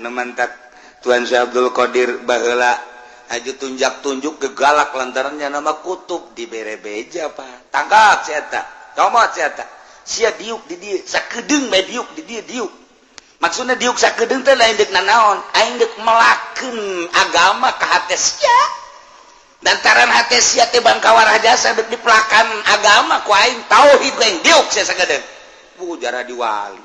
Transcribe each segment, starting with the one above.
nemantak Tuan Syekh Abdul Qadir baheula aju tunjak-tunjuk ke galak lantarannya nama kutub di berebeja Pak. Tangkap si eta. Comot si eta. Sia diuk di dieu, sakedeung bae diuk di dieu diuk. Maksudna diuk sakedeung teh lain deuk nanaon, aing deuk melakeun agama ka hate sia. Lantaran hate sia teh bangkawar jasa deuk dipelakan agama ku aing tauhid ku aing diuk sia sakedeung. Jara diwali.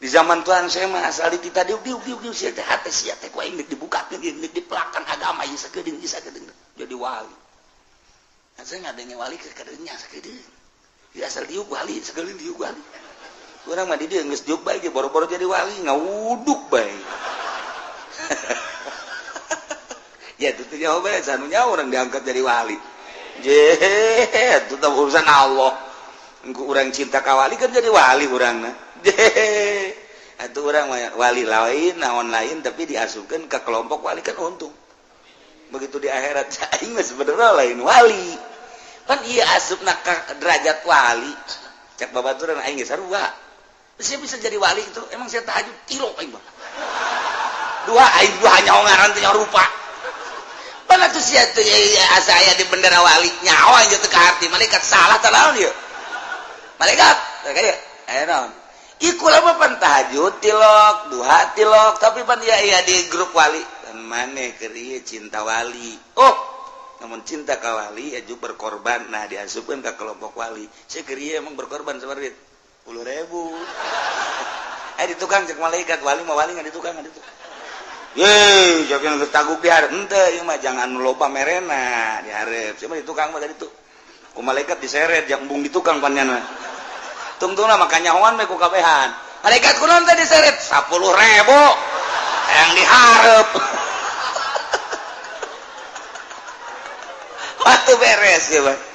Di zaman Tuhan saya mah asal kita diuk sia teh hate sia teh ku aing deuk dibukakeun deuk dipelakan agama ieu sakedeung jadi wali. Asa ngadenge wali ke kadeungnya sakedeung. Ya asal diuk wali sekali diuk wali. Urang mah di dieu geus diuk bae ge boro-boro jadi wali ngawuduk bae. Ya itu nyaho bae sanunya urang diangkat jadi wali. Jeh, itu teh urusan Allah. Engko urang cinta ka wali kan jadi wali urangna. Jeh. Atuh urang mah wali lain, naon lain tapi diasupkeun ka kelompok wali kan untung. Begitu di akhirat aing mah sebenarnya lain wali. Kan iya asupna ka derajat wali cek babaturan aing geus sarua saya bisa jadi wali itu emang saya tahajud kilo aing mah aing dua nyawa ngaran teh rupa pan atuh sia teh asa aya di bendera wali nyawa aja teu ka hati malaikat salah tah naon ieu malaikat kaya aya naon iku lama pan tahajud tilok duha tilok tapi pan iya di grup wali dan maneh keur ieu cinta wali namun cinta ka wali aju berkorban nah diasupkeun ka kelompok wali saya kira emang berkorban seperti 10.000 di tukang cek malaikat wali mah wali ngan di tukang ye jauh yang tertaguk di hareup henteu ieu mah jangan loba merena di hareup cuma di tukang mah tadi tuh ku malaikat diseret yang embung di tukang panjana tungtungna makanya hoan we ku kabehan malaikat kunaon teh diseret 10.000 yang di hareup waktu beres ya Pak.